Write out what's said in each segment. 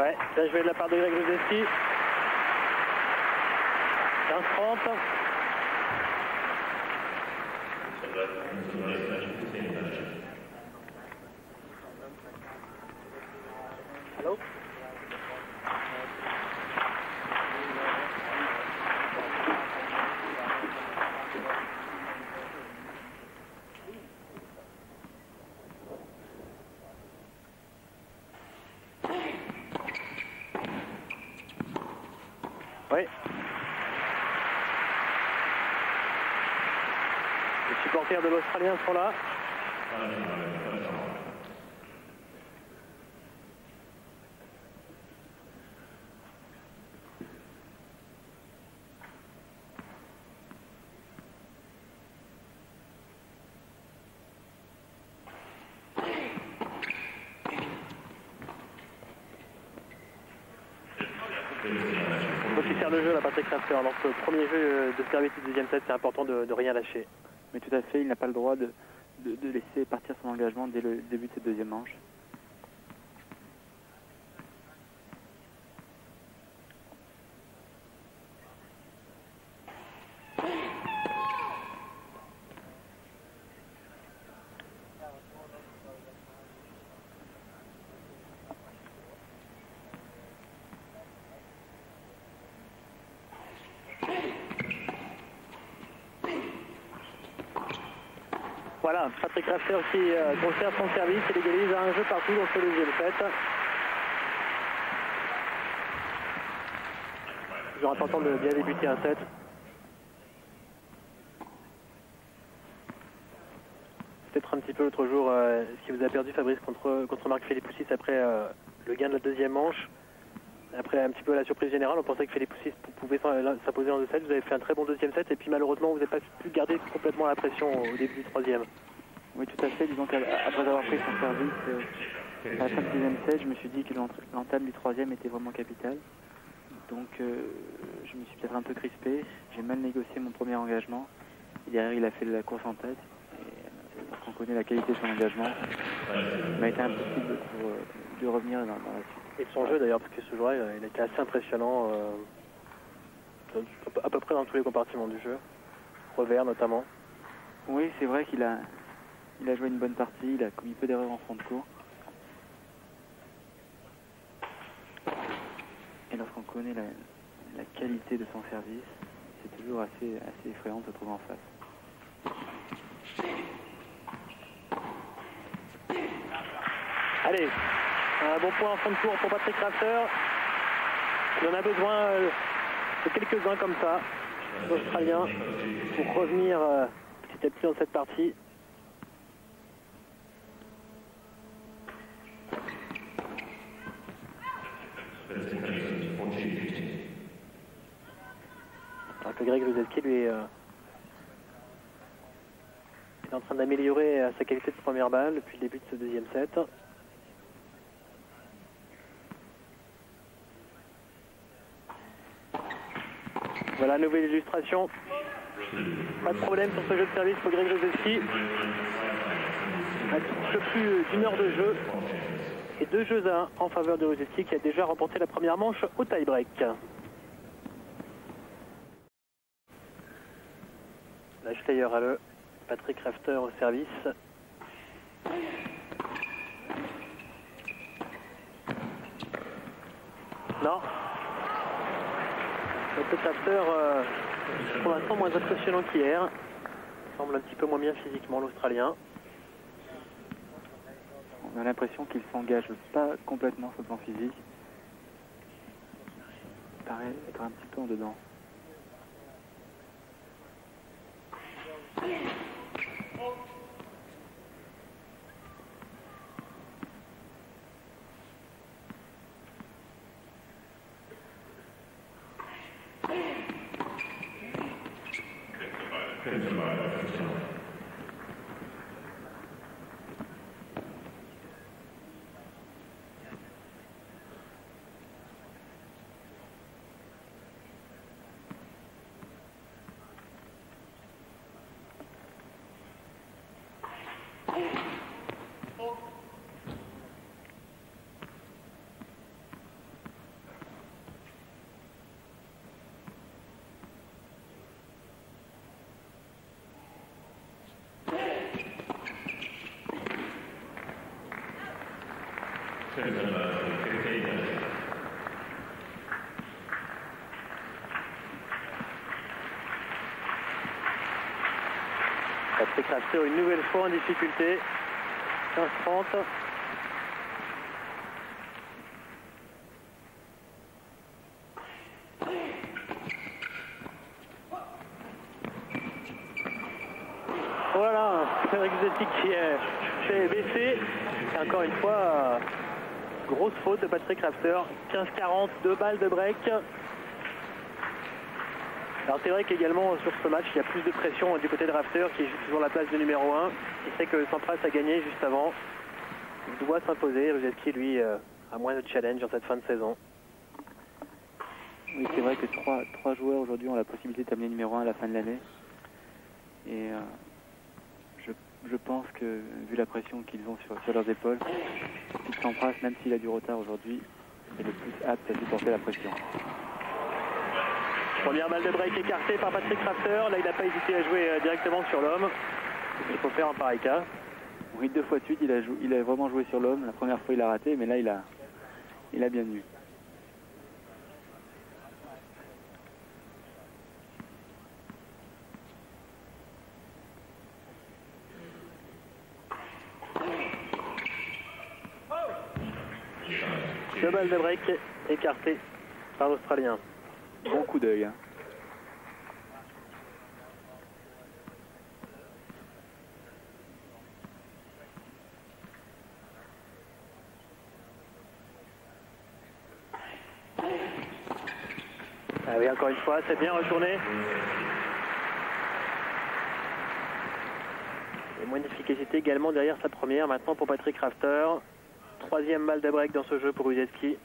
Ouais, bien joué de la part de Greg Luzeski. 15-30. Allô? Oui. Les supporters de l'Australien sont là. Donc il sert le jeu là, Patrick Rafter. Dans ce premier jeu de service du deuxième set, c'est important de rien lâcher. Mais tout à fait, il n'a pas le droit de laisser partir son engagement dès le début de cette deuxième manche. Voilà, Patrick Rafter qui conserve son service et légalise un jeu partout dans ce deuxième set. Toujours important de bien débuter un set. Peut-être un petit peu l'autre jour ce qui vous a perdu, Fabrice, contre Marc Philippoussis après le gain de la deuxième manche. Après un petit peu la surprise générale, on pensait que Philippoussis pouvait s'imposer en 2-7. Vous avez fait un très bon deuxième set et puis malheureusement vous n'avez pas pu garder complètement la pression au début du troisième. Oui, tout à fait. Disons qu'après avoir pris son service à la fin du deuxième set, je me suis dit que l'entame du troisième était vraiment capitale. Donc je me suis peut-être un peu crispé. J'ai mal négocié mon premier engagement. Et derrière, il a fait de la course en tête. Et lorsqu'on connaît la qualité de son engagement, il m'a été impossible de revenir dans la suite. Et de son jeu d'ailleurs, parce que ce jour-là, il a été assez impressionnant à peu près dans tous les compartiments du jeu. Revers notamment. Oui, c'est vrai qu'il a joué une bonne partie, il a commis peu d'erreurs en fond de cours. Et lorsqu'on connaît la qualité de son service, c'est toujours assez effrayant de se trouver en face. Allez, un bon point en fin de cours pour Patrick Rafter. Il en a besoin de quelques-uns comme ça, l'Australien, pour revenir petit à petit dans cette partie. Alors que Greg Luzeski, lui, est en train d'améliorer sa qualité de première balle depuis le début de ce deuxième set. Voilà, nouvelle illustration. Pas de problème sur ce jeu de service pour Greg Luzeski. Un petit peu plus d'une heure de jeu. Et 2 jeux à 1 en faveur de Luzeski qui a déjà remporté la première manche au tie-break. Là, d'ailleurs à le Patrick Rafter au service. Non. Patrick Rafter, pour l'instant, moins impressionnant qu'hier. Semble un petit peu moins bien physiquement, l'Australien. On a l'impression qu'il s'engage pas complètement sur le plan physique. Il paraît être un petit peu en dedans. Patrick Rafter une nouvelle fois en difficulté. 15-30. Voilà, Frédéric Guzetti qui est fait baisser. Et encore une fois, grosse faute de Patrick Rafter. 15-40, 2 balles de break. Alors c'est vrai qu'également sur ce match, il y a plus de pression du côté de Rafter qui joue toujours la place de numéro 1. Il sait que Sampras a gagné juste avant. Il doit s'imposer. Rusetzky, lui, a moins de challenge dans cette fin de saison. Oui, c'est vrai que trois joueurs aujourd'hui ont la possibilité de terminer numéro 1 à la fin de l'année. Et je pense que, vu la pression qu'ils ont sur leurs épaules, Pete Sampras, même s'il a du retard aujourd'hui, est le plus apte à supporter la pression. Première balle de break écartée par Patrick Rafter. Là, il n'a pas hésité à jouer directement sur l'homme. Il faut faire un pareil cas. Oui, 2 fois de suite, il a vraiment joué sur l'homme. La première fois, il a raté, mais là, il a bien eu. Deux balles de break écartées par l'Australien. Bon coup d'œil. Hein. Ah oui, encore une fois, c'est bien retourné. Et moins d'efficacité également derrière sa première. Maintenant pour Patrick Rafter. Troisième balle de break dans ce jeu pour Rusetzky.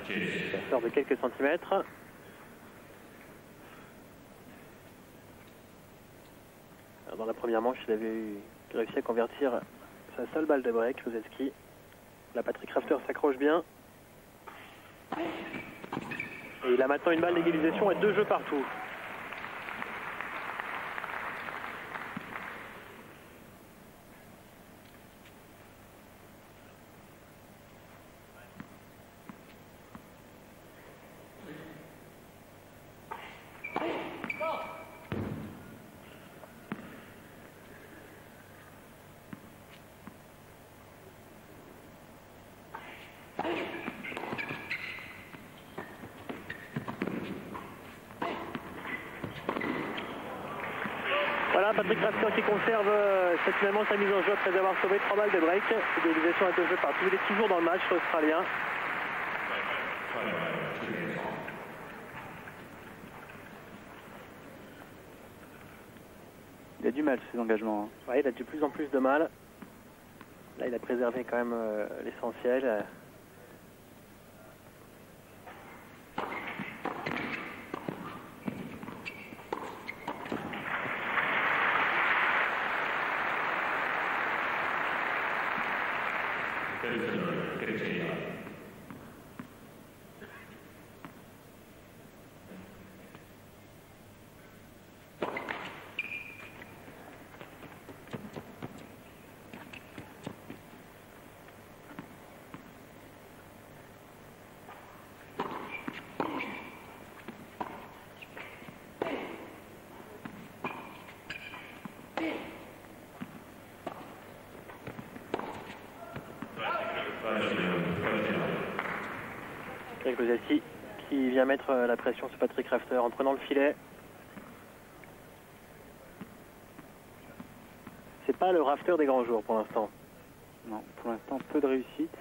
Ça sort de quelques centimètres. Alors dans la première manche, il avait réussi à convertir sa seule balle de break, Rusetzky. Là, Patrick Rafter s'accroche bien. Et il a maintenant une balle d'égalisation et 2 jeux partout. Voilà, Patrick Rafter qui conserve finalement sa mise en jeu après avoir sauvé 3 balles de break. Égalisation à 2 jeux partout. Il est toujours dans le match, l'Australien. Il a du mal, ces engagements. Hein. Ouais, il a de plus en plus de mal. Là, il a préservé quand même l'essentiel. Greg Rusetzky qui vient mettre la pression sur Patrick Rafter en prenant le filet. C'est pas le Rafter des grands jours pour l'instant. Non, pour l'instant, peu de réussite.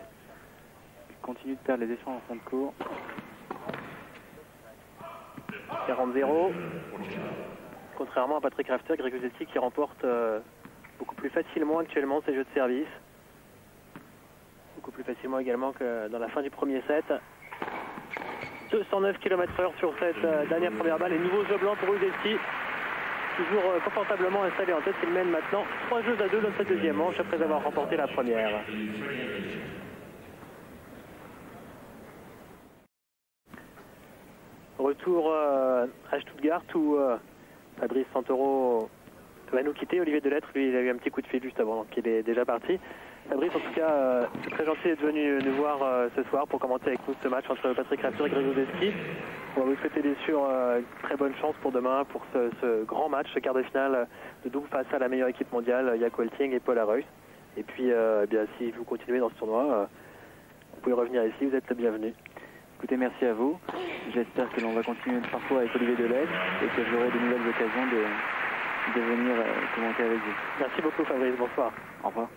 Il continue de perdre les échanges en fond de cours. 40-0. Contrairement à Patrick Rafter, Greg Rusetzky qui remporte beaucoup plus facilement actuellement ses jeux de service. Beaucoup plus facilement également que dans la fin du premier set. 209 km/h sur cette dernière première balle et nouveau jeu blanc pour Rusetzky. Toujours confortablement installé en tête, il mène maintenant 3 jeux à 2 dans cette deuxième manche après avoir remporté la première. retour à Stuttgart où Fabrice Santoro va nous quitter. Olivier Delettre, lui, il a eu un petit coup de fil juste avant, donc il est déjà parti. Fabrice, en tout cas, c'est très gentil d'être venu nous voir ce soir pour commenter avec nous ce match entre Patrick Rafter et Greg Rusedski. On va vous souhaiter bien sûr très bonne chance pour demain, pour ce grand match, ce quart de finale de double face à la meilleure équipe mondiale, Jack Welting et Paul Arreuss. Et puis, bien, si vous continuez dans ce tournoi, vous pouvez revenir ici, vous êtes le bienvenu. Écoutez, merci à vous. J'espère que l'on va continuer le parcours avec Olivier Delettre et que j'aurai de nouvelles occasions de venir commenter avec vous. Merci beaucoup Fabrice, bonsoir. Au revoir.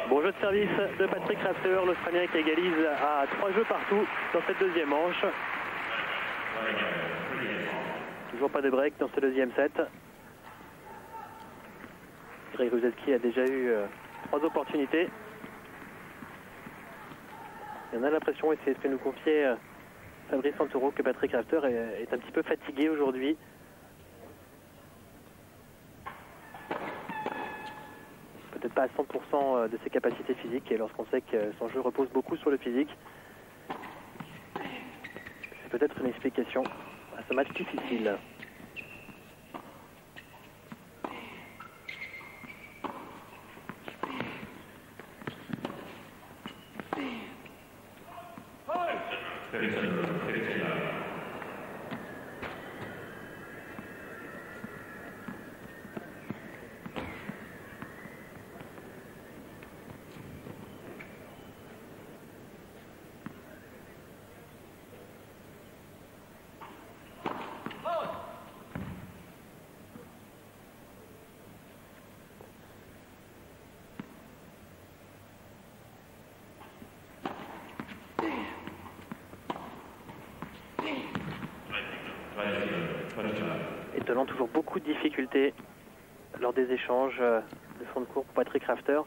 Bon jeu de service de Patrick Rafter, l'Australien qui égalise à 3 jeux partout dans cette deuxième manche. Toujours pas de break dans ce deuxième set. Greg Rusedski a déjà eu 3 opportunités. Et on a l'impression, et c'est ce que nous confiait Fabrice Santoro, que Patrick Rafter est un petit peu fatigué aujourd'hui. Peut-être pas à 100% de ses capacités physiques, et lorsqu'on sait que son jeu repose beaucoup sur le physique, c'est peut-être une explication à ce match difficile. Étonnant, toujours beaucoup de difficultés lors des échanges de fond de cours pour Patrick Rafter.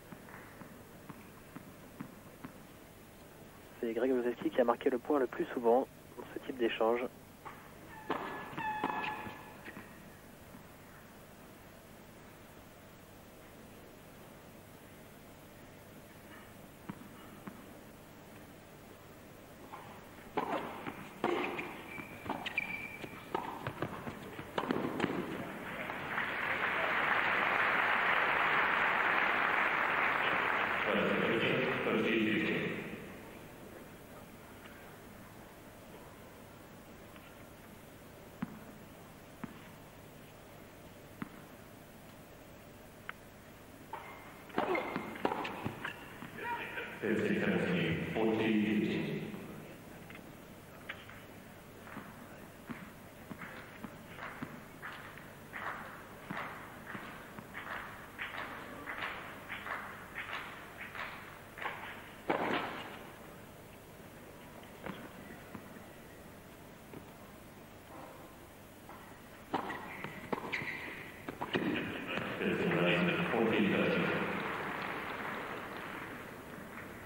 C'est Greg Rusedski qui a marqué le point le plus souvent dans ce type d'échange.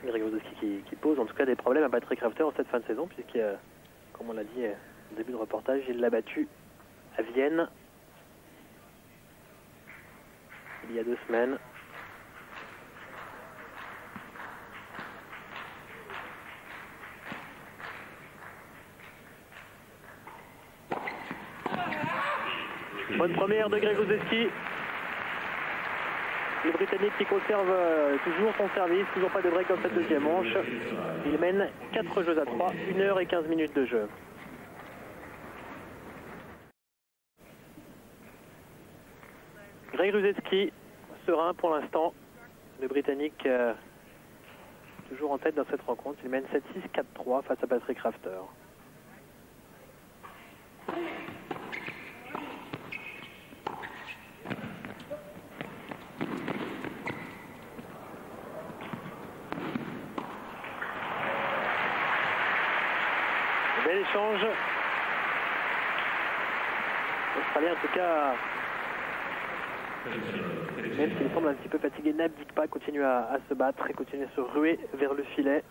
Greg Rusedski qui pose en tout cas des problèmes à Patrick Rafter en cette fin de saison, puisque, comme on l'a dit au début de reportage, il l'a battu à Vienne il y a 2 semaines. Bonne première de Greg Rusedski. Le Britannique qui conserve toujours son service, toujours pas de break dans cette deuxième manche. Il mène 4 jeux à 3, 1 heure et 15 minutes de jeu. Greg Rusedski, serein pour l'instant. Le Britannique toujours en tête dans cette rencontre. Il mène 7-6, 4-3 face à Patrick Rafter. Bel échange. L'Australien, en tout cas, même s'il semble un petit peu fatigué, n'abdique pas, continue à se battre et continue à se ruer vers le filet.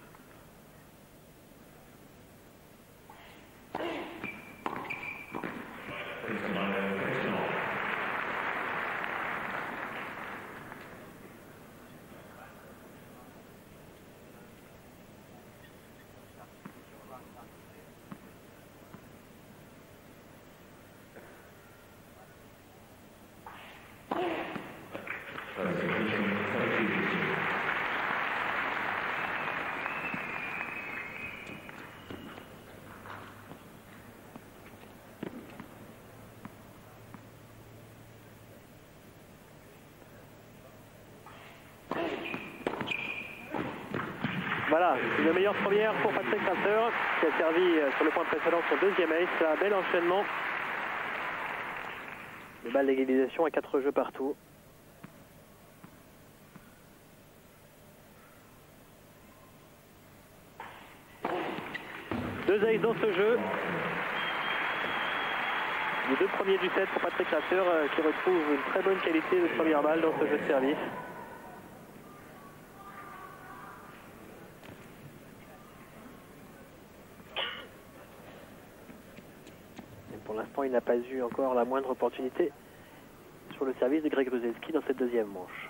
Voilà, une meilleure première pour Patrick Rafter qui a servi sur le point précédent son deuxième ace. Un bel enchaînement. Le balle d'égalisation à 4 jeux partout. Deux aces dans ce jeu. Les deux premiers du set pour Patrick Rafter qui retrouve une très bonne qualité de première balle dans ce jeu de service. Pour l'instant, il n'a pas eu encore la moindre opportunité sur le service de Greg Rusedski dans cette deuxième manche.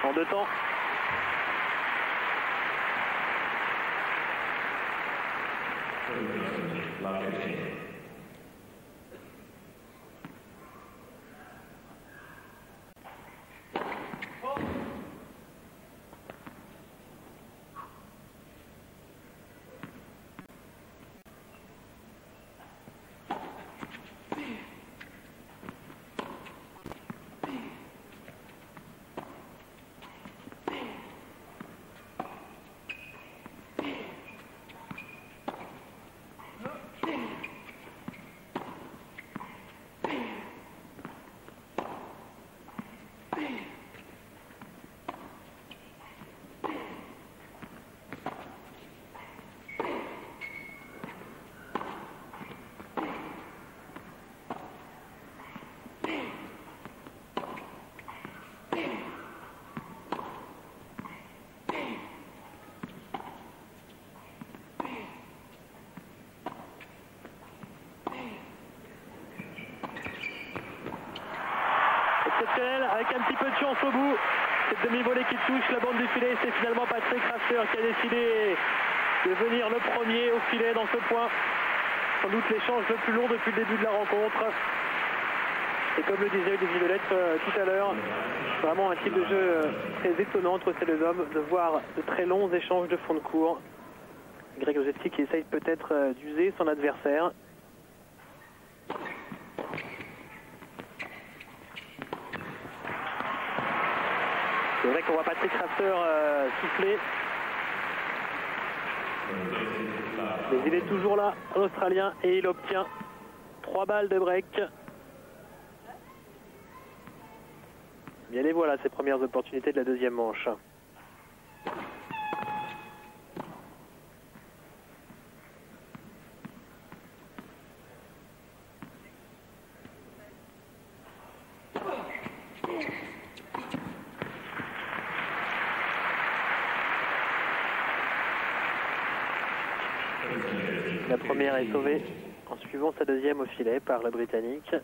En deux temps. Avec un petit peu de chance au bout, cette demi-volée qui touche la bande du filet, c'est finalement Patrick Rafter qui a décidé de venir le premier au filet dans ce point. Sans doute l'échange le plus long depuis le début de la rencontre. Et comme le disait Olivier Violette tout à l'heure, vraiment un type de jeu très étonnant entre ces deux hommes, de voir de très longs échanges de fond de cours. Greg Rusedski qui essaye peut-être d'user son adversaire. C'est vrai qu'on voit Patrick Rafter souffler. Mais il est toujours là, l'Australien, et il obtient 3 balles de break. Bien les voilà, ces premières opportunités de la deuxième manche. La première est sauvée en suivant sa deuxième au filet par le Britannique.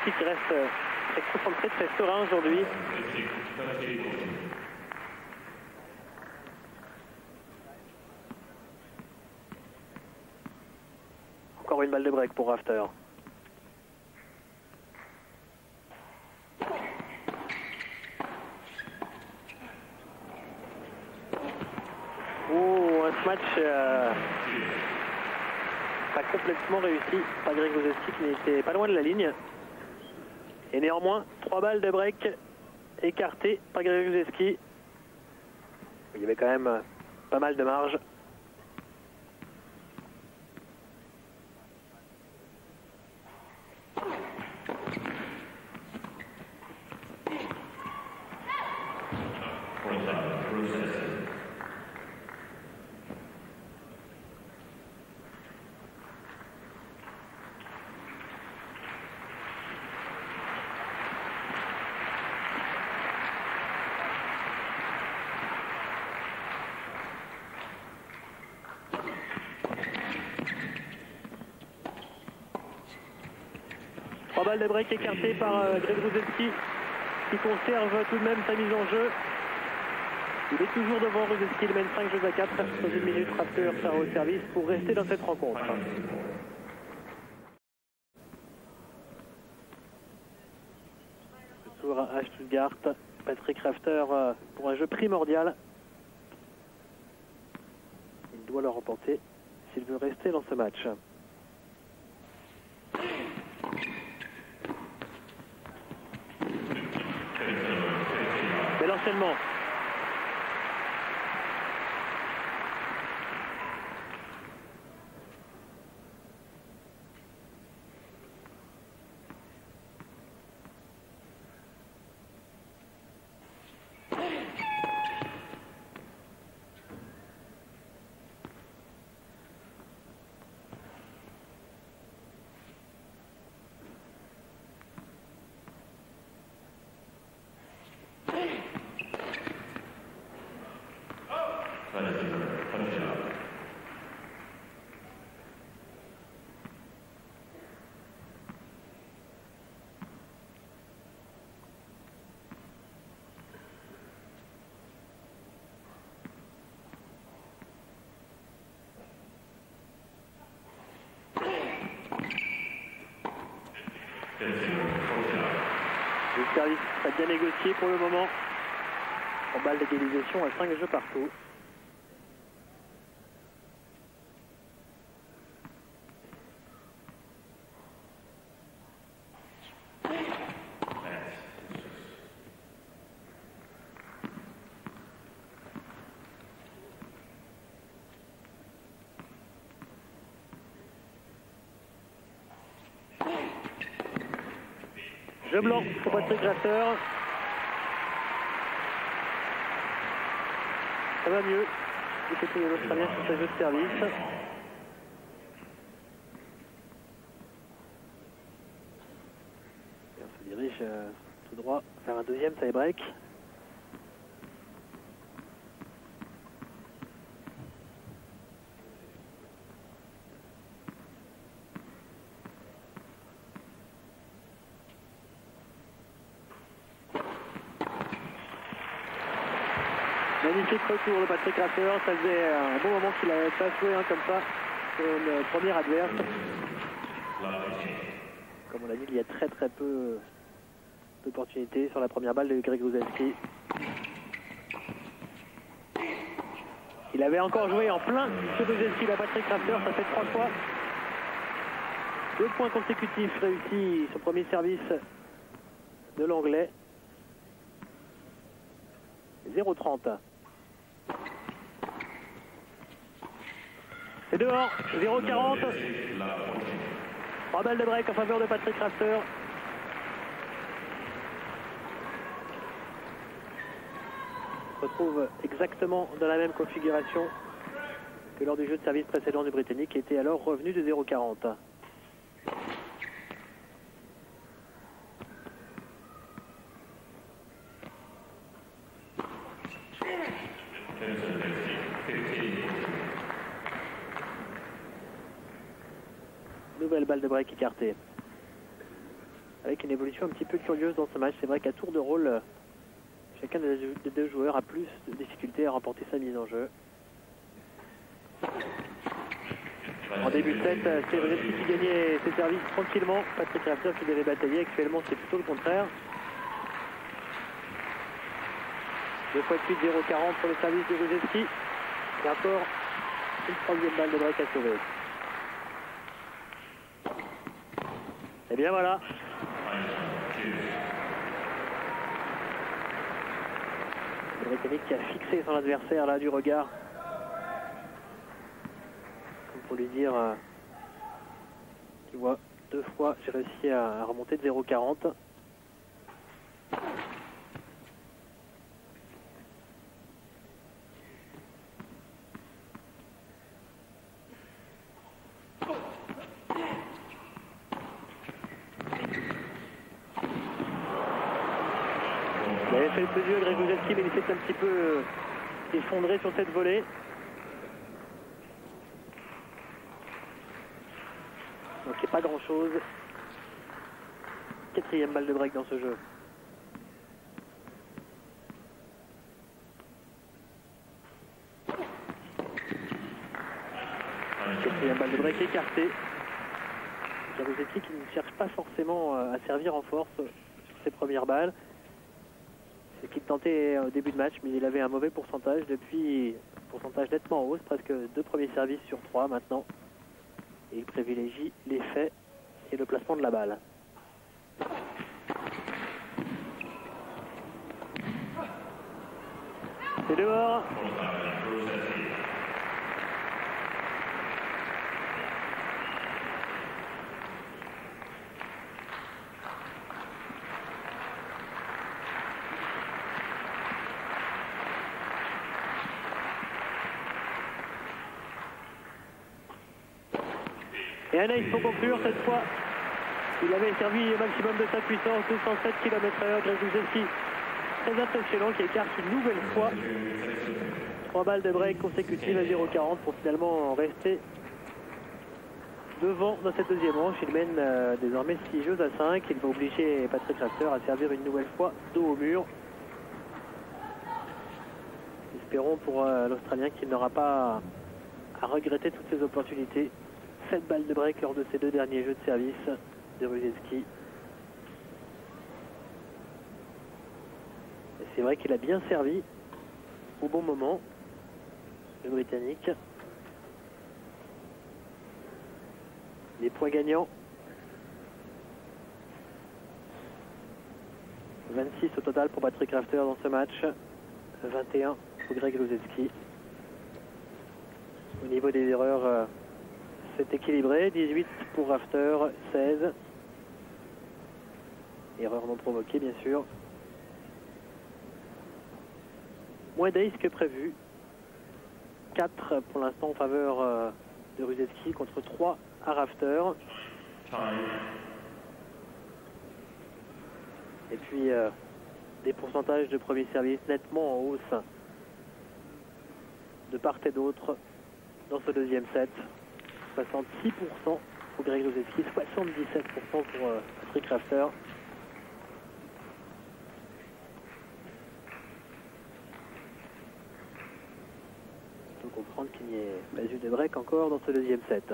Grzeski qui reste très concentré, très serein aujourd'hui. Encore une balle de break pour Rafter. Oh, un match pas complètement réussi par Greg Gruszewski qui n'était pas loin de la ligne. Et néanmoins, 3 balles de break écartées par Greg Gruszewski. Il y avait quand même pas mal de marge. Trois balles de break écartées par Greg Gruszewski qui conserve tout de même sa mise en jeu. Il est toujours devant Gruszewski, il mène 5 jeux à 4 dans une minute. Rafter sera au service pour rester dans cette rencontre. Retour à Stuttgart, Patrick Rafter pour un jeu primordial. Il doit le remporter s'il veut rester dans ce match. Bel enchaînement. Le service a bien négocié pour le moment. En balle d'égalisation à 5 jeux partout. Jeu blanc pour Patrick Rafter. Ça va mieux du côté de l'Australien sur ce jeu de service. Et on se dirige tout droit vers un deuxième tie-break. Magnifique retour de Patrick Rafter, ça faisait un bon moment qu'il n'avait pas joué comme ça sur une première adverse. Comme on l'a dit, il y a très peu d'opportunités sur la première balle de Greg Gruszewski. Il avait encore joué en plein sur Gruszewski, la Patrick Rafter, ça fait 3 fois. 2 points consécutifs réussis sur premier service de l'anglais. 0,30. C'est dehors, 0,40. 3 balles de break en faveur de Patrick Rafter. On se retrouve exactement dans la même configuration que lors du jeu de service précédent du Britannique, qui était alors revenu de 0,40. Nouvelle balle de break écartée. avec une évolution un petit peu curieuse dans ce match. C'est vrai qu'à tour de rôle, chacun des deux joueurs a plus de difficultés à remporter sa mise en jeu. En début de set, c'est Brzezinski qui gagnait ses services tranquillement. Patrick Rafter qui devait batailler. Actuellement, c'est plutôt le contraire. 2 fois de suite, 0,40 pour le service de Brzezinski. Et encore une troisième balle de break à sauver. Et bien voilà. Le Britannique qui a fixé son adversaire là du regard. Comme pour lui dire, tu vois, 2 fois j'ai réussi à remonter de 0,40. Il avait fait le peu dur, Greg Brzezinski, mais il s'est un petit peu effondré sur cette volée. Donc il n'y a pas grand chose. 4e balle de break dans ce jeu. Quatrième balle de break écartée. Brzezinski qui ne cherche pas forcément à servir en force sur ses premières balles. C'est qu'il tentait au début de match, mais il avait un mauvais pourcentage. Depuis, pourcentage nettement en hausse, presque 2 premiers services sur 3 maintenant. Et il privilégie l'effet et le placement de la balle. C'est dehors. Et Anaïs, pour conclure, cette fois, il avait servi au maximum de sa puissance, 207 km/h. Greg Brzezinski, très impressionnant, qui écarte une nouvelle fois. 3 balles de break consécutives à 0,40 pour finalement rester devant dans cette deuxième manche. Il mène désormais 6 jeux à 5. Il va obliger Patrick Rafter à servir une nouvelle fois dos au mur. Espérons pour l'Australien qu'il n'aura pas à regretter toutes ses opportunités. 7 balles de break lors de ces 2 derniers jeux de service de Brzezinski. C'est vrai qu'il a bien servi au bon moment, le Britannique. Les points gagnants. 26 au total pour Patrick Rafter dans ce match. 21 pour Greg Brzezinski. Au niveau des erreurs, c'est équilibré. 18 pour Rafter, 16. Erreur non provoquée, bien sûr. Moins d'ace que prévu. 4 pour l'instant en faveur de Brzezinski contre 3 à Rafter. Et puis des pourcentages de premier service nettement en hausse de part et d'autre dans ce deuxième set. 66% pour Greg Brzezinski, 77% pour Patrick Rafter. Il faut comprendre qu'il n'y ait pas eu de break encore dans ce deuxième set.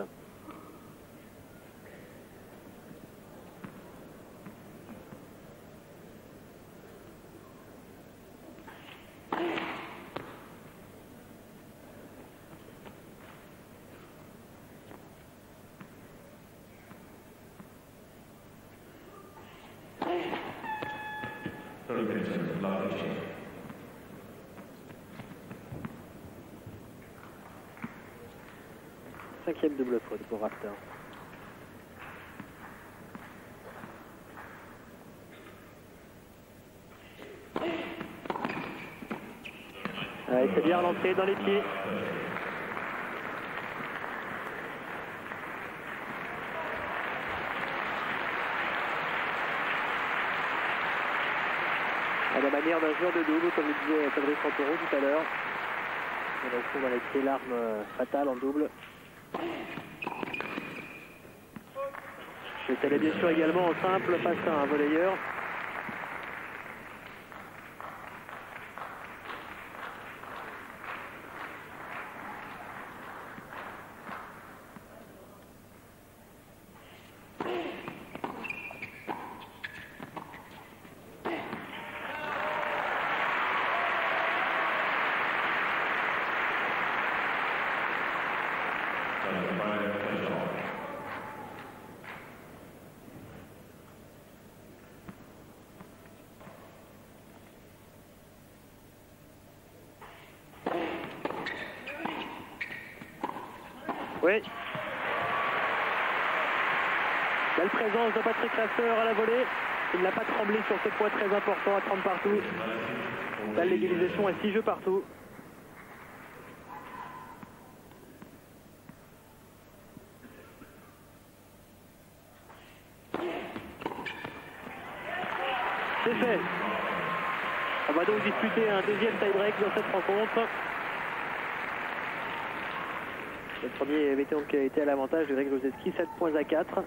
Cinquième double faute pour Rafter. Ouais, c'est bien lancé dans les pieds. À la manière d'un joueur de double, comme le disait Fabrice Santoro tout à l'heure. On retrouve dans les pieds l'arme fatale en double. J'étais bien sûr également en simple face à un volleyeur. Oui. Belle présence de Patrick Raffeur à la volée. Il n'a pas tremblé sur ce point très important à 30 partout. Belle l'égalisation à 6 jeux partout. C'est fait. On va donc disputer un deuxième tie-break dans cette rencontre. Le premier avait donc été à l'avantage de Greg Rusedski, 7 points à 4.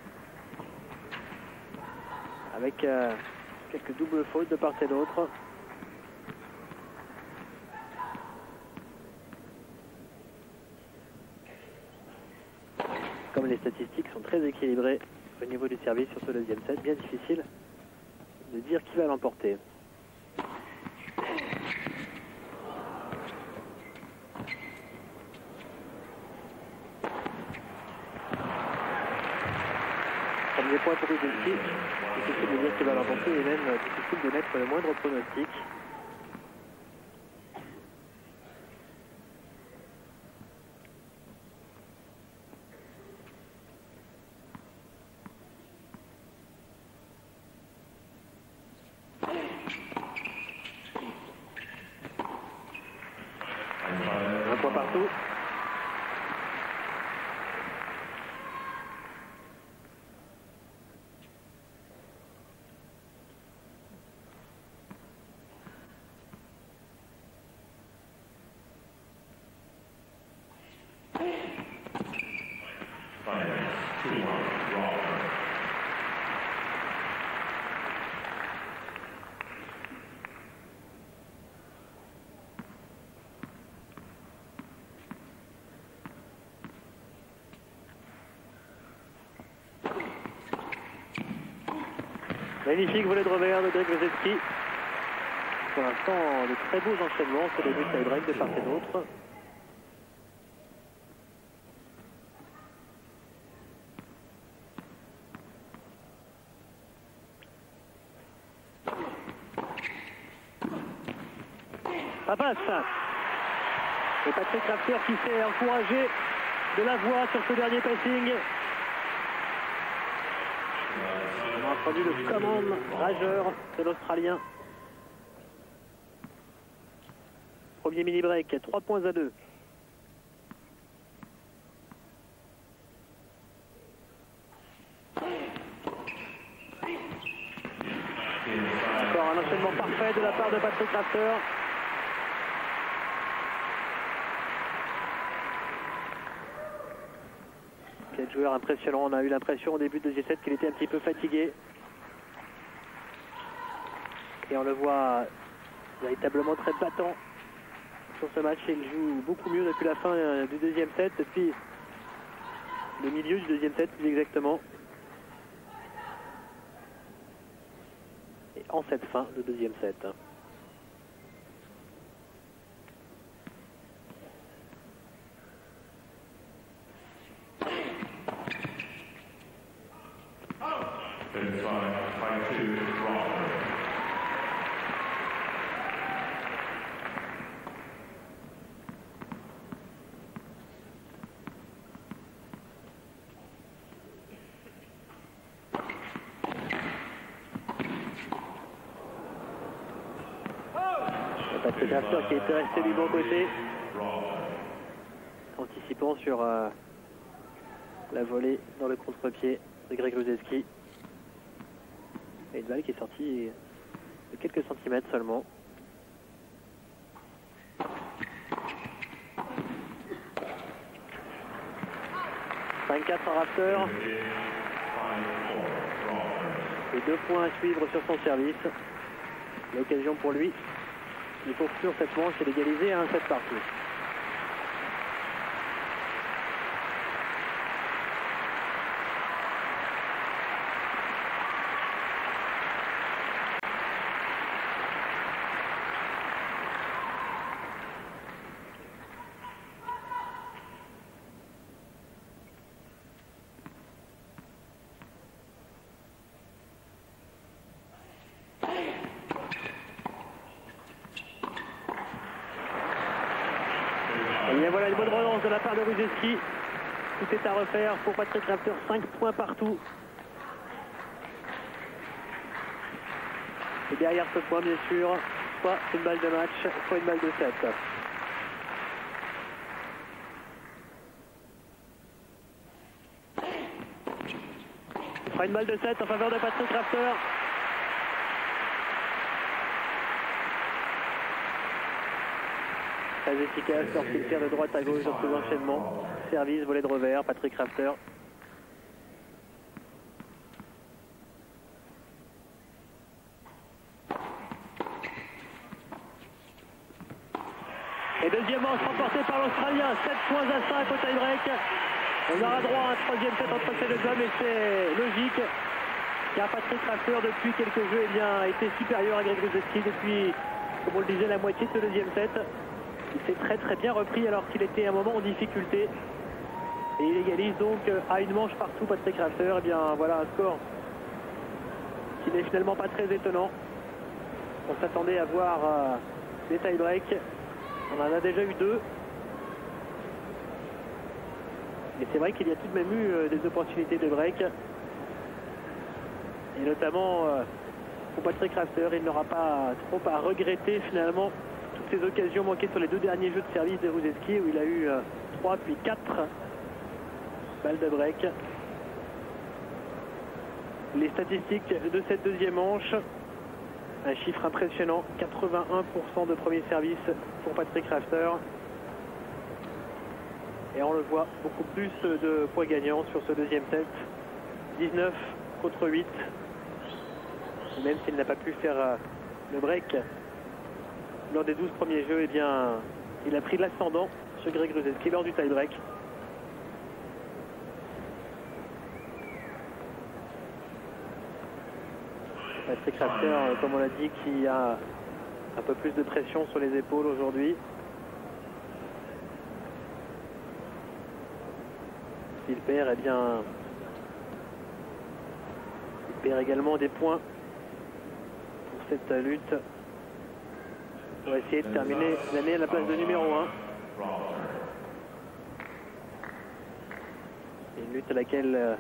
Avec quelques doubles fautes de part et d'autre. Comme les statistiques sont très équilibrées au niveau du service sur ce deuxième set, bien difficile de dire qui va l'emporter. Premier point pour Rusedski. Difficile de dire qui va l'emporter et même difficile de mettre le moindre pronostic. Un point partout. Magnifique volet de revers de Greg Rusedski. Pour l'instant, de très beaux enchaînements sur les deux tie-break de part et d'autre. Ça passe. Et Patrick Raffeur qui s'est encouragé de la voix sur ce dernier passing. On a entendu le commande rageur de l'Australien. Premier mini-break, 3 points à 2. Encore un enchaînement parfait de la part de Patrick Raffeur. Quel joueur impressionnant. On a eu l'impression au début de deuxième set qu'il était un petit peu fatigué. Et on le voit véritablement très battant sur ce match. Il joue beaucoup mieux depuis la fin du deuxième set, depuis le milieu du deuxième set plus exactement. Et en cette fin de deuxième set. Patrick Raffeur qui était resté du bon côté, anticipant sur la volée dans le contre-pied de Greg Rusedski. Et une balle qui est sortie de quelques centimètres seulement. « 5-4 en Raffeur. Et 2 points à suivre sur son service. L'occasion pour lui de conclure cette manche et d'égaliser à un 7 partout. Et bien voilà une bonne relance de la part de Ruseski. Tout est à refaire pour Patrick Rafter, 5 points partout. Et derrière ce point, bien sûr, soit une balle de match, soit une balle de 7. Il fera une balle de 7 en faveur de Patrick Rafter. Très efficace lorsqu'il tire de droite à gauche dans ses enchaînements. Service, volée de revers, Patrick Rafter. Et deuxième manche remportée par l'Australien, 7 points à 5 au tie-break. On aura droit à un troisième set entre ces deux hommes et c'est logique. Car Patrick Rafter, depuis quelques jeux, a été supérieur à Greg Ruseski depuis, comme on le disait, la moitié de ce deuxième set. Il s'est très bien repris alors qu'il était à un moment en difficulté. Et il égalise donc à une manche partout Patrick Rafter. Et bien voilà un score qui n'est finalement pas très étonnant. On s'attendait à voir des tie-breaks. On en a déjà eu 2. Et c'est vrai qu'il y a tout de même eu des opportunités de break. Et notamment pour Patrick Rafter, il n'aura pas trop à regretter finalement toutes ces occasions manquées sur les 2 derniers jeux de service de Ruseski où il a eu 3 puis 4 balles de break. Les statistiques de cette deuxième manche, un chiffre impressionnant, 81% de premier service pour Patrick Rafter. Et on le voit, beaucoup plus de points gagnants sur ce deuxième set. 19 contre 8. Même s'il n'a pas pu faire le break lors des 12 premiers jeux, eh bien, il a pris l'ascendant sur Greg Ruseski lors du tie-break. Patrick Rafter, comme on l'a dit, qui a un peu plus de pression sur les épaules aujourd'hui. S'il perd, eh bien, il perd également des points pour cette lutte. On va essayer de terminer l'année à la place de numéro 1. Une lutte à laquelle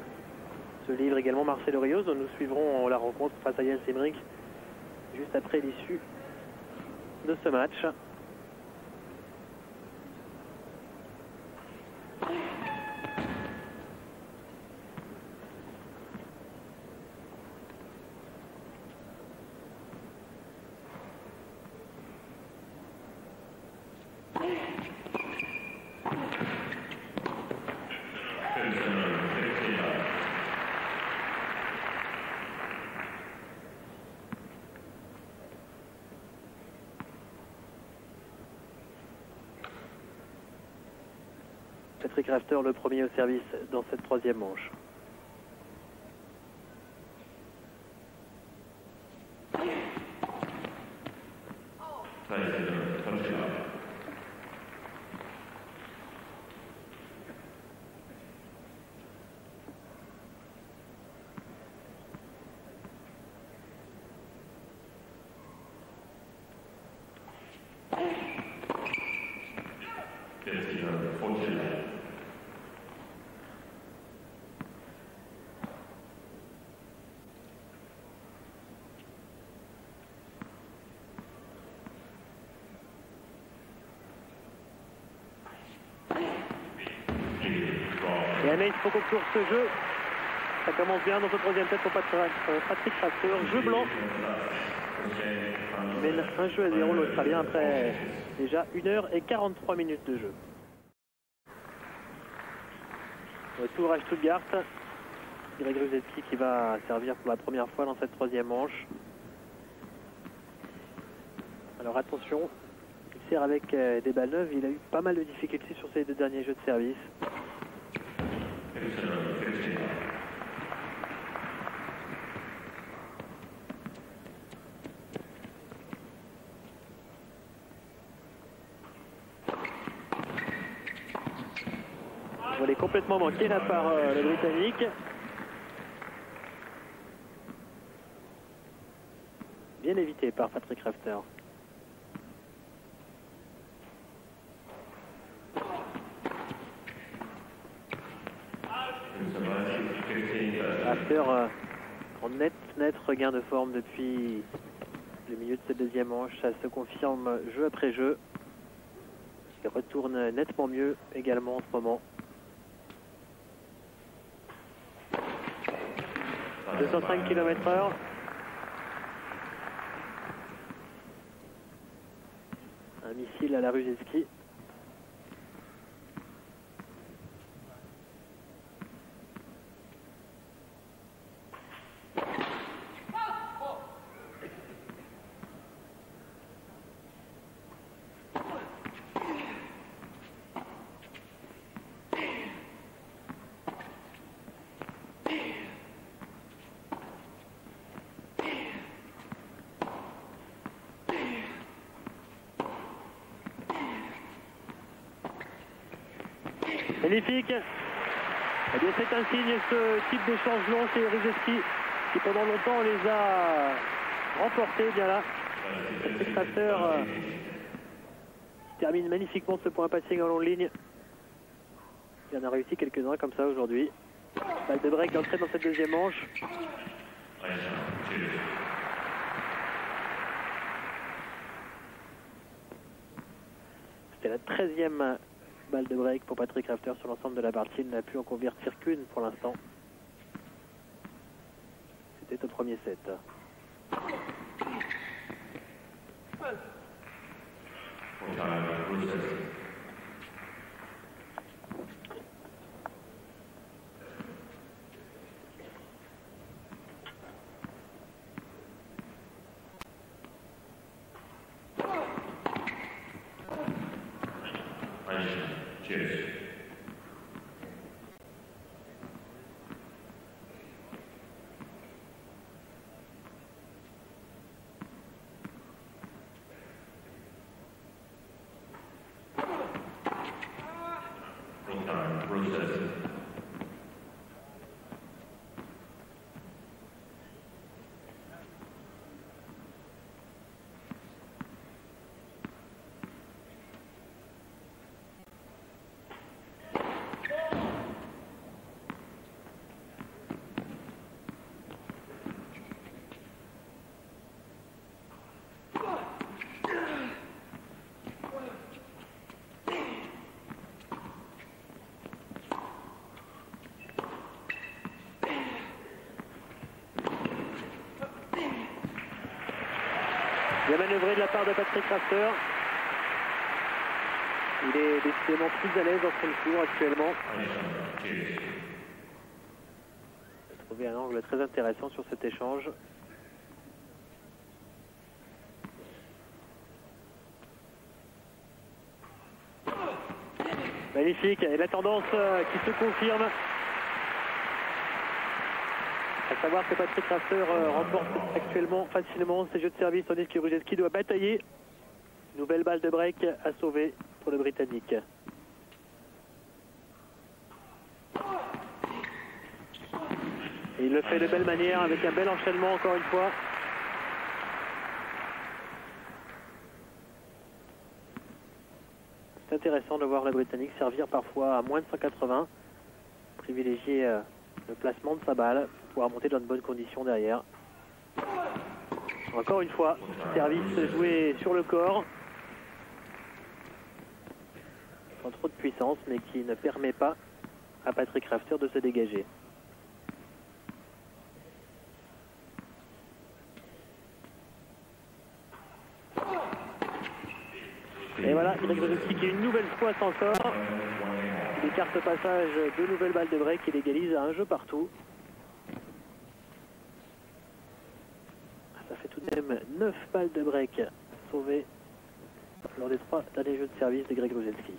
se livre également Marcelo Rios, dont nous suivrons la rencontre face à Jens Emrich juste après l'issue de ce match. Patrick Rafter, le premier au service dans cette troisième manche. Et Anaïs, il faut conclure ce jeu. Ça commence bien dans ce troisième set pour Patrick Rafter. Jeu blanc. Il mène 1 jeu à 0 l'Australien après déjà 1h43 de jeu. Retour à Stuttgart. Greg Rusedski qui va servir pour la première fois dans cette troisième manche. Alors attention, il sert avec des balles neuves, il a eu pas mal de difficultés sur ses deux derniers jeux de service. On est complètement manqué là par le Britannique. Bien évité par Patrick Rafter. Rafter en net regain de forme depuis le milieu de cette deuxième manche. Ça se confirme jeu après jeu. Il retourne nettement mieux également en ce moment. 205 km/h. Un missile à la Rusedski. Magnifique. Eh bien, c'est un signe, ce type d'échange long chez Rusedski, qui pendant longtemps les a remportés. Bien là, le traceur termine magnifiquement ce point passing en longue ligne. Il en a réussi quelques-uns comme ça aujourd'hui. Balle de break d'entrée dans cette deuxième manche. C'était la 13e balle de break pour Patrick Rafter sur l'ensemble de la partie. Il n'a pu en convertir qu'une pour l'instant. C'était au premier set. Cheers. Process. Bien manœuvré de la part de Patrick Rafter. Il est décidément plus à l'aise dans son tour actuellement. Il a trouvé un angle très intéressant sur cet échange. Magnifique, et la tendance qui se confirme. À savoir que Patrick Rafter remporte actuellement facilement ses jeux de service, tandis que Rusedski doit batailler. Nouvelle balle de break à sauver pour le Britannique. Et il le fait de belle manière avec un bel enchaînement encore une fois. C'est intéressant de voir le Britannique servir parfois à moins de 180. Privilégier le placement de sa balle pour pouvoir monter dans de bonnes conditions derrière. Encore une fois, service joué sur le corps. Sans trop de puissance, mais qui ne permet pas à Patrick Rafter de se dégager. Et voilà, Greg Rusedski qui une nouvelle fois s'en sort. Il écarte au passage deux nouvelles balles de break, il égalise à un jeu partout. même 9 balles de break sauvées lors des 3 derniers jeux de service de Greg Ruzelski.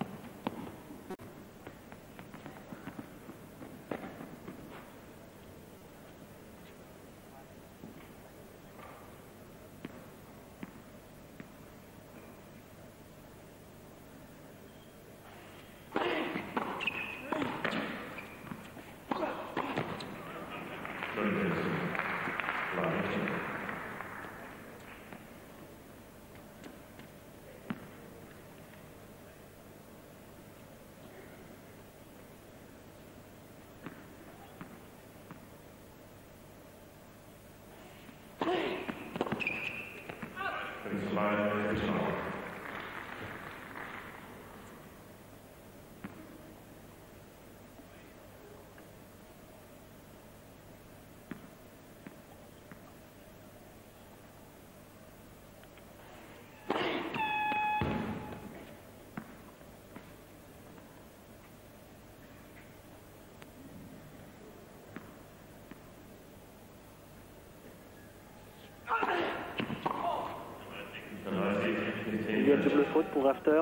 Il y a double faute pour Rafter.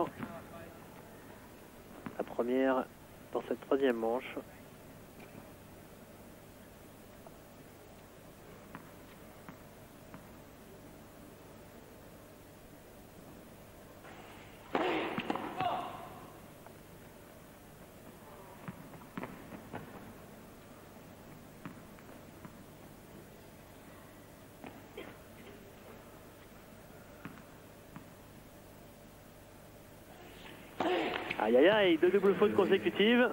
La première dans cette troisième manche. Aïe aïe aïe, 2 doubles fautes consécutives.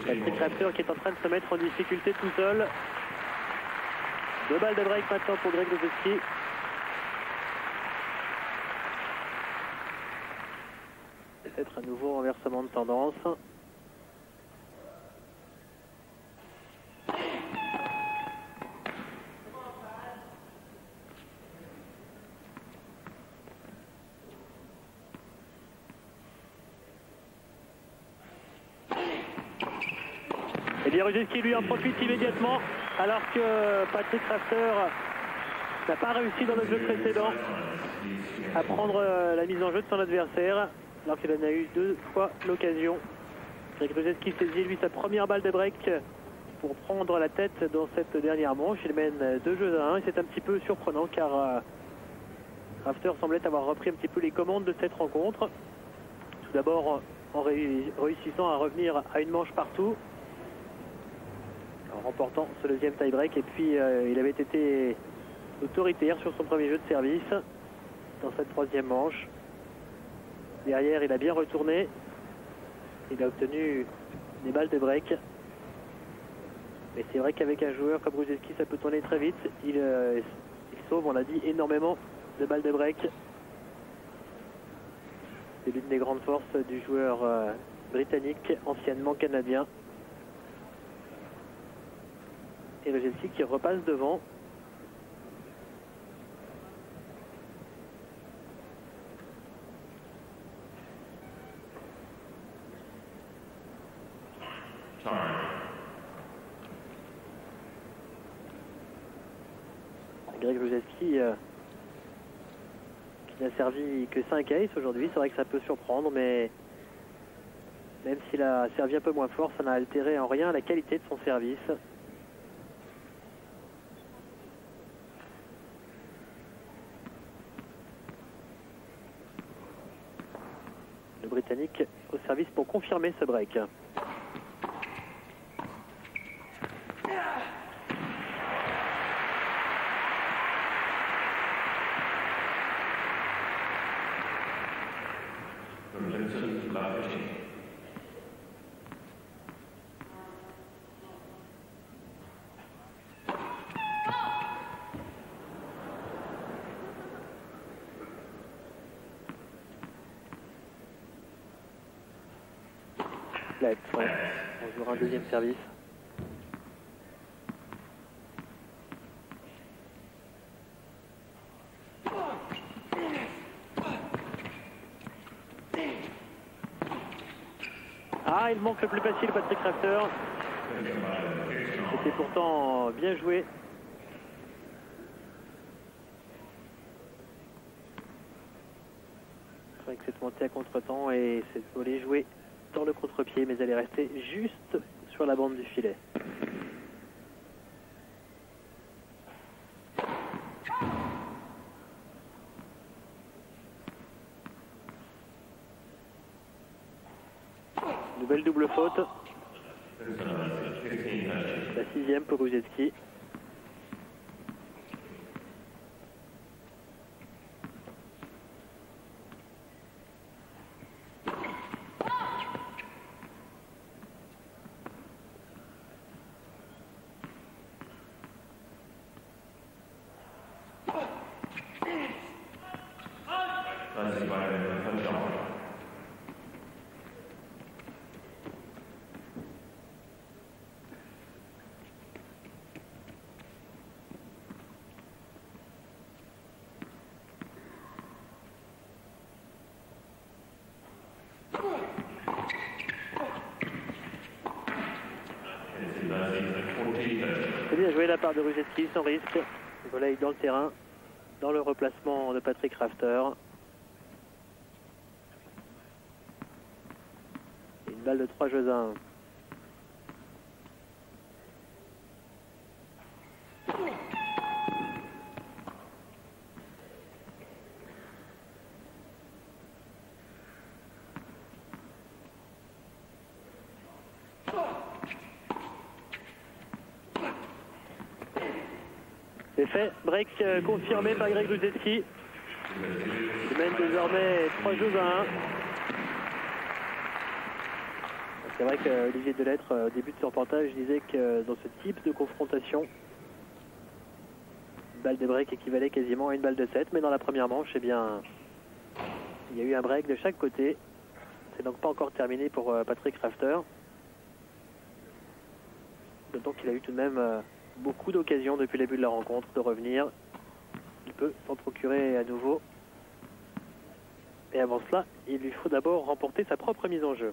Patrick Rafter qui est en train de se mettre en difficulté tout seul. 2 balles de break maintenant pour Greg Ruzelski. Peut-être un nouveau renversement de tendance. Et bien Ruzelski lui en profite immédiatement alors que Patrick Rafter n'a pas réussi dans le jeu précédent à prendre la mise en jeu de son adversaire alors qu'il en a eu 2 fois l'occasion. Greg Ruzelski saisit lui sa première balle de break pour prendre la tête dans cette dernière manche. Il mène 2 jeux à 1 et c'est un petit peu surprenant car Rafter semblait avoir repris un petit peu les commandes de cette rencontre. Tout d'abord en réussissant à revenir à une manche partout, en remportant ce deuxième tie-break, et puis il avait été autoritaire sur son premier jeu de service dans cette troisième manche. Derrière, il a bien retourné, il a obtenu des balles de break, mais c'est vrai qu'avec un joueur comme Ruzelski ça peut tourner très vite. Il sauve, on l'a dit, énormément de balles de break. C'est l'une des grandes forces du joueur britannique, anciennement canadien. Et Ruzelski qui repasse devant. Greg Ruzelski qui n'a servi que 5 aces aujourd'hui. C'est vrai que ça peut surprendre, mais même s'il a servi un peu moins fort, ça n'a altéré en rien la qualité de son service. Le Britannique au service pour confirmer ce break. Ouais. On jouera un deuxième service. Ah, il manque le plus facile, Patrick Rafter. C'était pourtant bien joué. cette montée à contre-temps et cette volée jouée dans le contre-pied, mais elle est restée juste sur la bande du filet. Nouvelle double faute. La 6e pour Ruzetski. C'est bien joué de la part de Ruzetski, sans risque. Volaille dans le terrain, dans le replacement de Patrick Rafter. Une balle de 3 jeux à 1. C'est fait, break confirmé par Greg Ruzetski. Il mène désormais 3 jeux à 1. C'est vrai qu'Olivier Delettre, au début de son reportage, disait que dans ce type de confrontation, une balle de break équivalait quasiment à une balle de 7, mais dans la première manche, eh bien, il y a eu un break de chaque côté. C'est donc pas encore terminé pour Patrick Rafter. Donc il a eu tout de même beaucoup d'occasions depuis le début de la rencontre de revenir. Il peut s'en procurer à nouveau. Et avant cela, il lui faut d'abord remporter sa propre mise en jeu.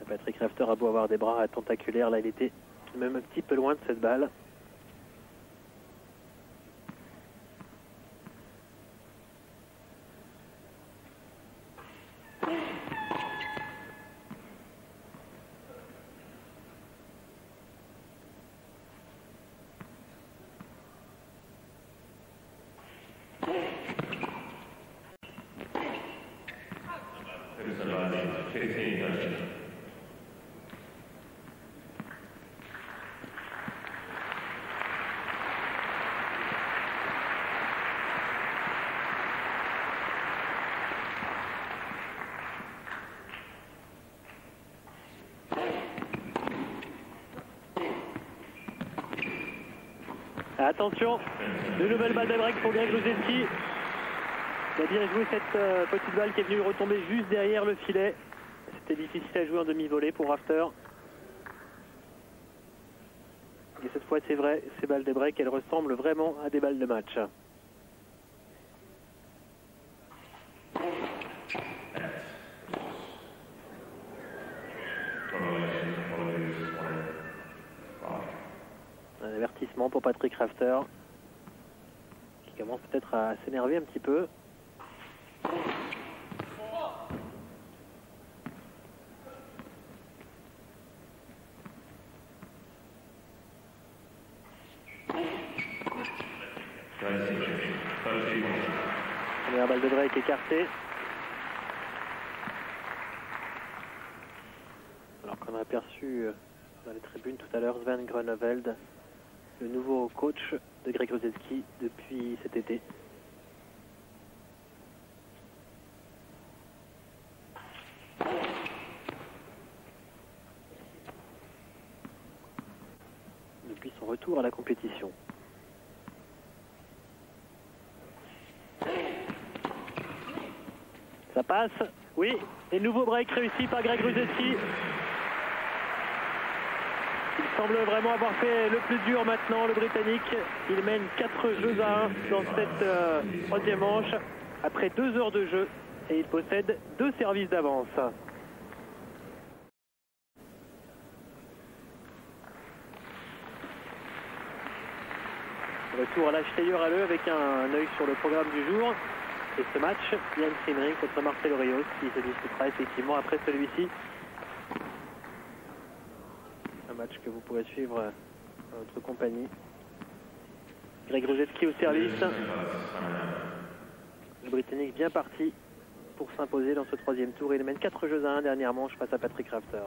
Patrick Rafter a beau avoir des bras tentaculaires, là il était tout de même un petit peu loin de cette balle. Attention, de nouvelles balles de break pour Greg Ruzetski. Il a bien joué cette petite balle qui est venue retomber juste derrière le filet. C'était difficile à jouer en demi-volée pour Rafter. Et cette fois, c'est vrai, ces balles de break, elles ressemblent vraiment à des balles de match. Un avertissement pour Patrick Rafter, qui commence peut-être à s'énerver un petit peu. Première balle de break écartée. Alors qu'on a aperçu dans les tribunes tout à l'heure Sven Groeneveld, le nouveau coach de Greg Ruzetski depuis cet été. Depuis son retour à la compétition. Ça passe, oui, et nouveau break réussi par Greg Rusedski. Il semble vraiment avoir fait le plus dur maintenant, le Britannique. Il mène 4 jeux à 1 dans cette troisième manche, après 2 heures de jeu, et il possède 2 services d'avance. Retour à l'âge Tailleur à l'œil avec un œil sur le programme du jour. Et ce match, Yann Simring contre Marcelo Rios, qui se disputera effectivement après celui-ci. Un match que vous pourrez suivre en notre compagnie. Greg Rusedski au service. Le Britannique bien parti pour s'imposer dans ce troisième tour. Il mène 4 jeux à 1 dernière manche face à Patrick Rafter.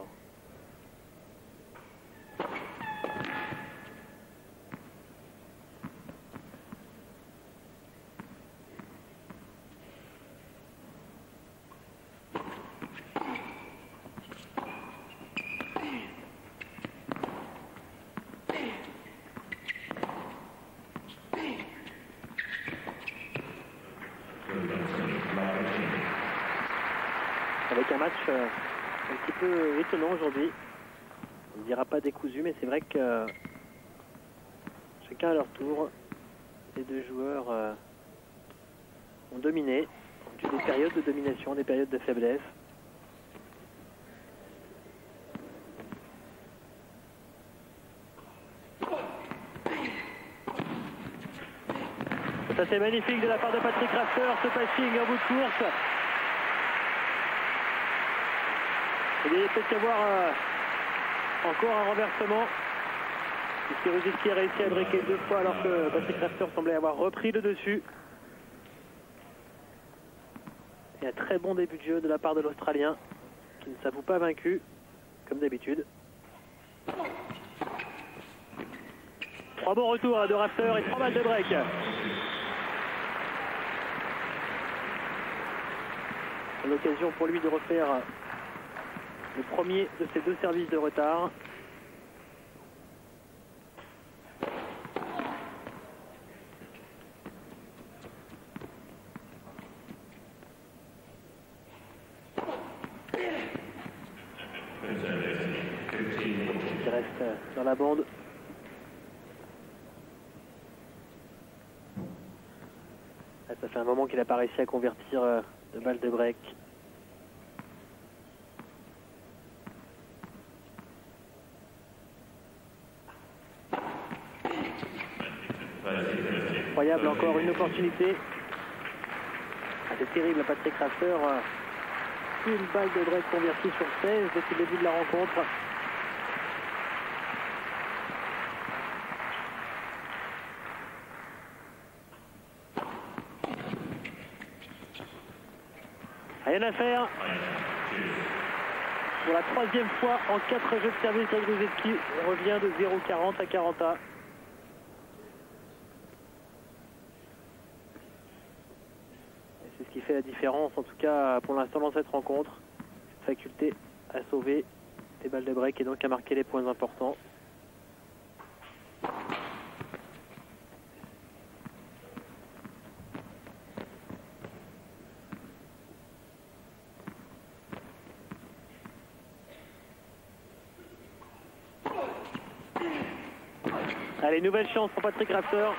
Avec un match un petit peu étonnant aujourd'hui. On ne dira pas décousu, mais c'est vrai que chacun à leur tour, les deux joueurs ont dominé, ont eu des périodes de domination, des périodes de faiblesse. Ça c'est magnifique de la part de Patrick Rafter, ce passing en bout de course. Il y a peut-être y avoir encore un renversement, puisque Rusedski a réussi à breaker 2 fois alors que Patrick Rafter semblait avoir repris le dessus. Et un très bon début de jeu de la part de l'Australien, qui ne s'avoue pas vaincu, comme d'habitude. 3 bons retours de Rafter et 3 balles de break. L'occasion pour lui de refaire le premier de ces 2 services de retard. Il reste dans la bande. Là, ça fait un moment qu'il n'a pas réussi à convertir de balles de break. Incroyable, encore une opportunité. C'est terrible, Patrick Rafter. Une balle de break convertie sur 16 depuis le début de la rencontre. Rien à faire. Pour la 3e fois en 4 jeux de service, Greg Rusedski revient de 0,40 à 40A. C'est ce qui fait la différence, en tout cas pour l'instant dans cette rencontre. Cette faculté à sauver des balles de break et donc à marquer les points importants. Allez, nouvelle chance pour Patrick Rafter.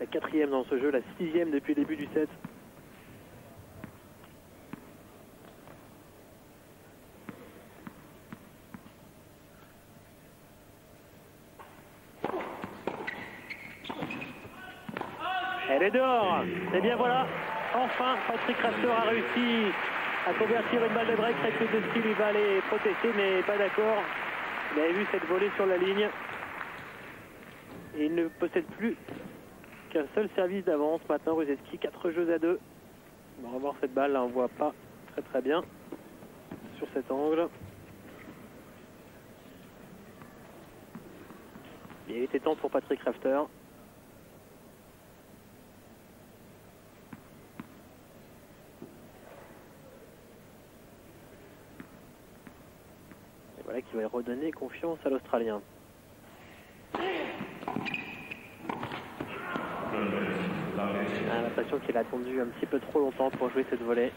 La 4e dans ce jeu, la 6e depuis le début du set. Elle est dehors. Et bien voilà, enfin Patrick Rafter a réussi à convertir une balle de break. Greg Rusedski lui va aller protester, mais pas d'accord. Il avait vu cette volée sur la ligne. Et il ne possède plus qu'un seul service d'avance. Maintenant, Rusedski, 4 jeux à 2. On va revoir cette balle, là, on ne voit pas très bien sur cet angle. Et il était temps pour Patrick Rafter. Et voilà qui va redonner confiance à l'Australien. J'ai l'impression qu'il a attendu un petit peu trop longtemps pour jouer cette volée.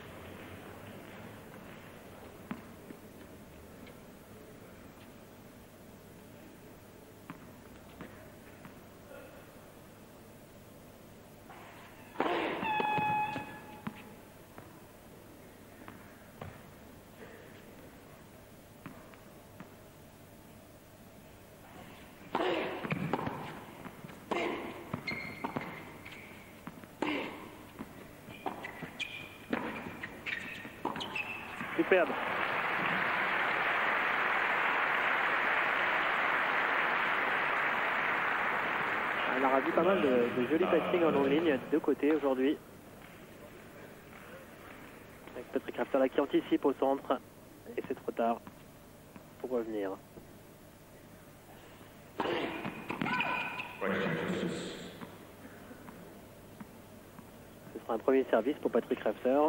Superbe. On aura vu pas mal de jolis passings en longue ligne des deux côtés aujourd'hui. Avec Patrick Rafter là qui anticipe au centre. Et c'est trop tard pour revenir. Ce sera un premier service pour Patrick Rafter.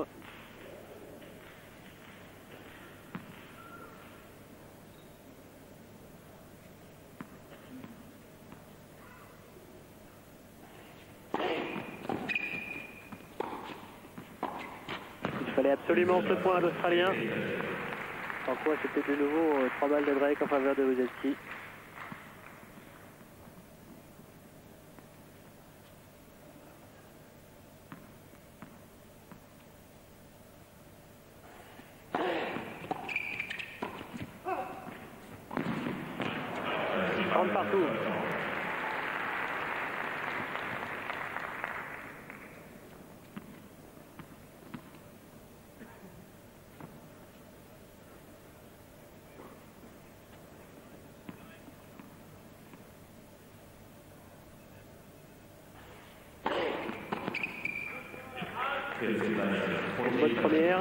Il fallait absolument ce point à l'Australien. En quoi c'était de nouveau 3 balles de break en faveur de Wojewski. Partout. Une bonne première.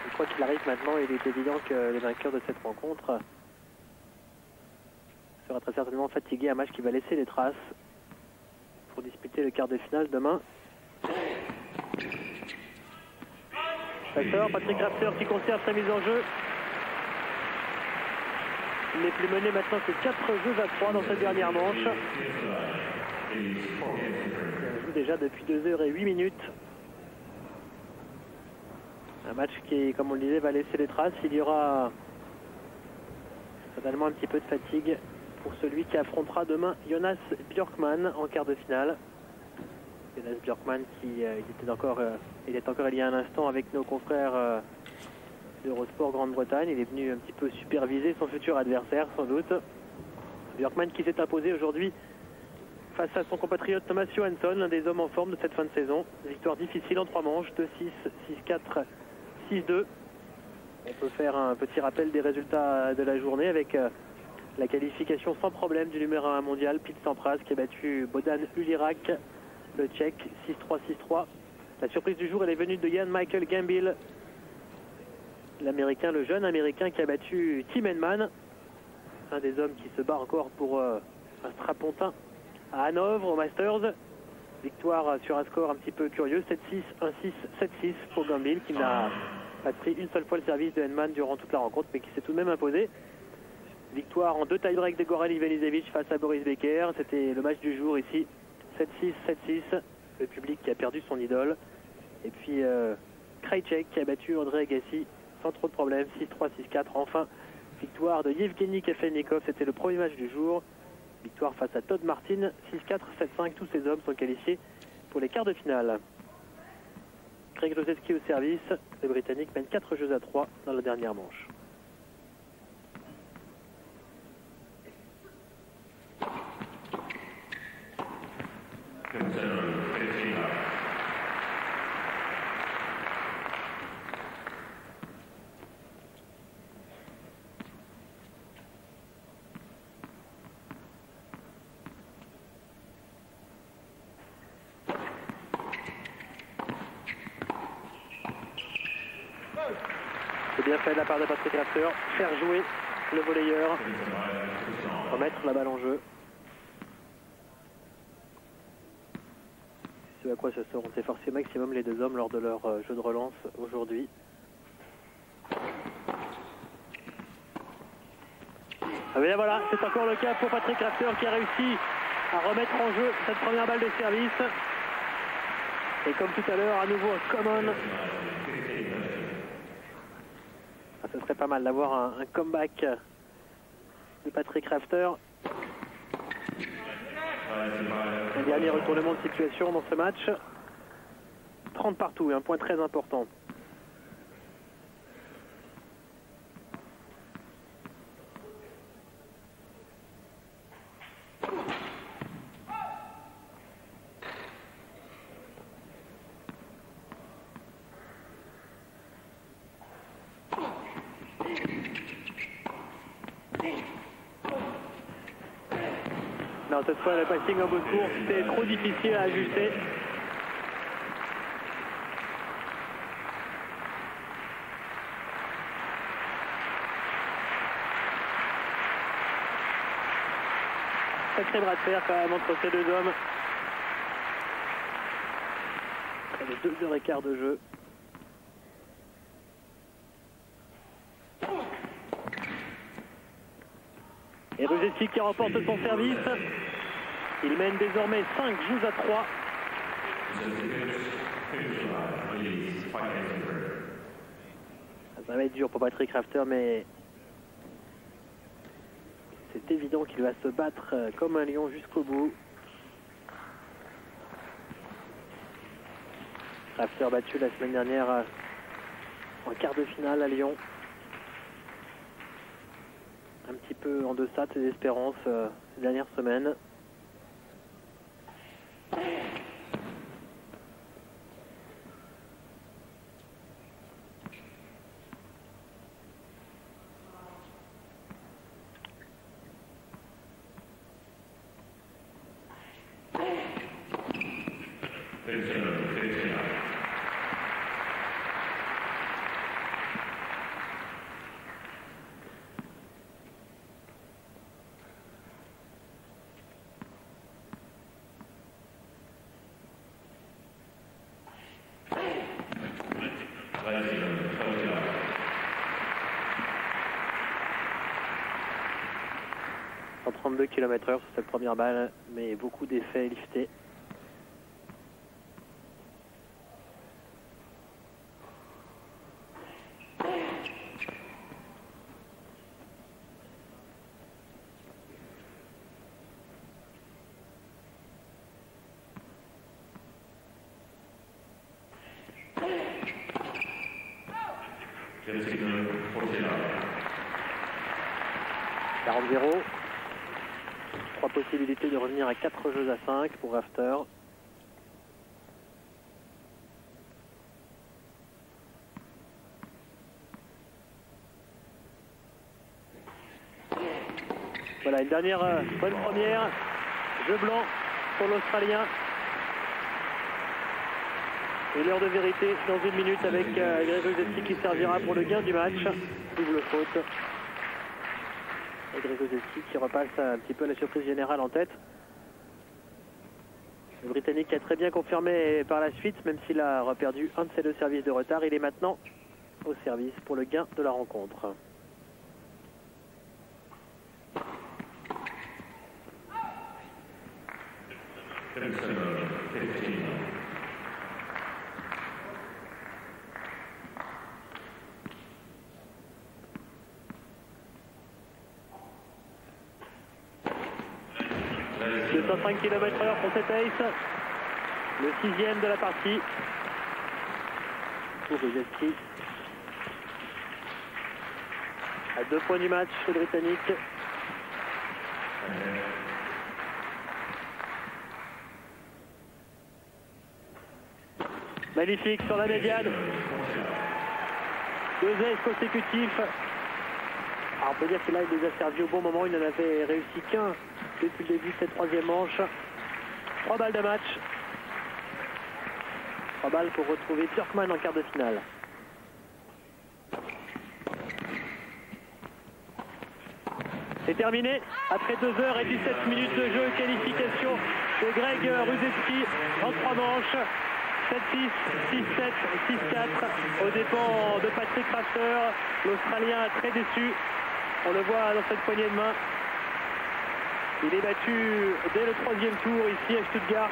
Je crois qu'il arrive maintenant. Il est évident que les vainqueurs de cette rencontre sera très certainement fatigué, un match qui va laisser des traces pour disputer le quart de finale demain. D'accord, Patrick Rafter qui conserve sa mise en jeu. Il n'est plus mené maintenant que 4 jeux à 3 dans cette dernière manche. Il joue déjà depuis 2 heures et 8 minutes. Un match qui, comme on le disait, va laisser des traces. Il y aura totalement un petit peu de fatigue pour celui qui affrontera demain Jonas Björkman en quart de finale. Jonas Björkman qui est encore il y a un instant avec nos confrères d'Eurosport Grande-Bretagne. Il est venu un petit peu superviser son futur adversaire sans doute. Björkman qui s'est imposé aujourd'hui face à son compatriote Thomas Johansson, l'un des hommes en forme de cette fin de saison. Victoire difficile en 3 manches, 2-6, 6-4, 6-2. On peut faire un petit rappel des résultats de la journée avec la qualification sans problème du numéro 1 mondial, Pete Sampras, qui a battu Bodan Ulirak, le Tchèque, 6-3, 6-3. La surprise du jour, elle est venue de Jan Michael Gambill, l'Américain, le jeune Américain qui a battu Tim Henman, un des hommes qui se bat encore pour un strapontin à Hanovre, au Masters. Victoire sur un score un petit peu curieux, 7-6, 1-6, 7-6 pour Gambill, qui n'a pas pris une seule fois le service de Henman durant toute la rencontre, mais qui s'est tout de même imposé. Victoire en 2 tie-breaks de Goran Ivanisevic face à Boris Becker. C'était le match du jour ici. 7-6, 7-6. Le public qui a perdu son idole. Et puis Krajicek qui a battu André Agassi sans trop de problèmes. 6-3, 6-4. Enfin, victoire de Yevgeny Kafelnikov. C'était le premier match du jour. Victoire face à Todd Martin. 6-4, 7-5. Tous ces hommes sont qualifiés pour les quarts de finale. Craig Loseski au service. Le Britannique mène 4 jeux à 3 dans la dernière manche. C'est bien fait de la part de Patrick Rafter, faire jouer le volleyeur, remettre la balle en jeu. Ce à quoi se seront efforcés maximum les deux hommes lors de leur jeu de relance aujourd'hui. Ah bien voilà, c'est encore le cas pour Patrick Rafter qui a réussi à remettre en jeu cette première balle de service. Et comme tout à l'heure, à nouveau un common. Ah, ce serait pas mal d'avoir un comeback de Patrick Rafter. Un dernier retournement de situation dans ce match. 30 partout, et un point très important. Non, cette fois, le passing en bout de course, c'était trop difficile à ajuster. Sacré bras de fer quand même entre ces deux hommes. Les 2 heures et quart de jeu. Et Rusetti qui remporte son service. Il mène désormais 5 jeux à 3. Ça va être dur pour Patrick Rafter, mais c'est évident qu'il va se battre comme un lion jusqu'au bout. Rafter battu la semaine dernière en quart de finale à Lyon. Un petit peu en deçà de ses espérances ces dernières semaines. En 32 km/h sur cette première balle, mais beaucoup d'effets liftés. « 40-0 ». 3 possibilités de revenir à 4 jeux à 5 pour Rafter. Voilà, une dernière bonne première. Jeu blanc pour l'Australien. Et l'heure de vérité dans 1 minute avec Greg Rusetti qui servira pour le gain du match. Double faute. Et Greg Rusetti qui repasse un petit peu la surprise générale en tête. Le Britannique a très bien confirmé par la suite, même s'il a reperdu un de ses 2 services de retard. Il est maintenant au service pour le gain de la rencontre. « 205 km/h pour cet ace, le 6e de la partie pour Rusetti. À 2 points du match, le Britannique. Magnifique sur la médiane. 2 aces consécutifs. Alors on peut dire que là, il les a servis au bon moment. Il n'en avait réussi qu'un depuis le début de cette 3e manche. 3 balles de match. 3 balles pour retrouver Turkman en quart de finale. C'est terminé. Après 2 heures et 17 minutes de jeu, qualification de Greg Rusetti en 3 manches. 7-6, 6-7, 6-4 aux dépens de Patrick Rafter. L'Australien très déçu. On le voit dans cette poignée de main. Il est battu dès le 3e tour ici à Stuttgart.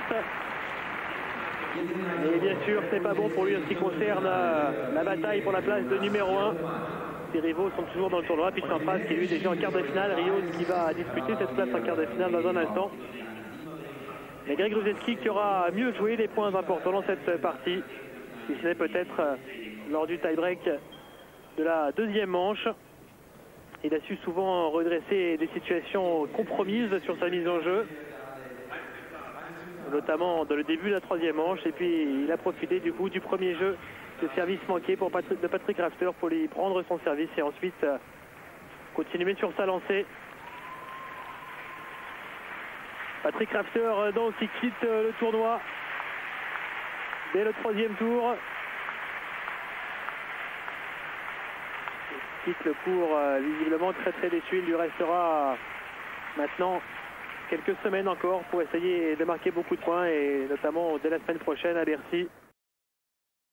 Et bien sûr, c'est pas bon pour lui en ce qui concerne la bataille pour la place de numéro 1. Ses rivaux sont toujours dans le tournoi, puis Sampras qui est lui déjà en quart de finale. Rios qui va disputer cette place en quart de finale dans un instant. Mais Greg Rusedski qui aura mieux joué des points importants dans cette partie, si ce n'est peut-être lors du tie-break de la deuxième manche. Il a su souvent redresser des situations compromises sur sa mise en jeu, notamment dans le début de la troisième manche, et puis il a profité du coup du premier jeu de service manqué de Patrick Rafter pour lui prendre son service et ensuite continuer sur sa lancée. Patrick Rafter donc qui quitte le tournoi dès le troisième tour. Il quitte le cours visiblement très déçu. Il lui restera maintenant quelques semaines encore pour essayer de marquer beaucoup de points et notamment dès la semaine prochaine à Bercy.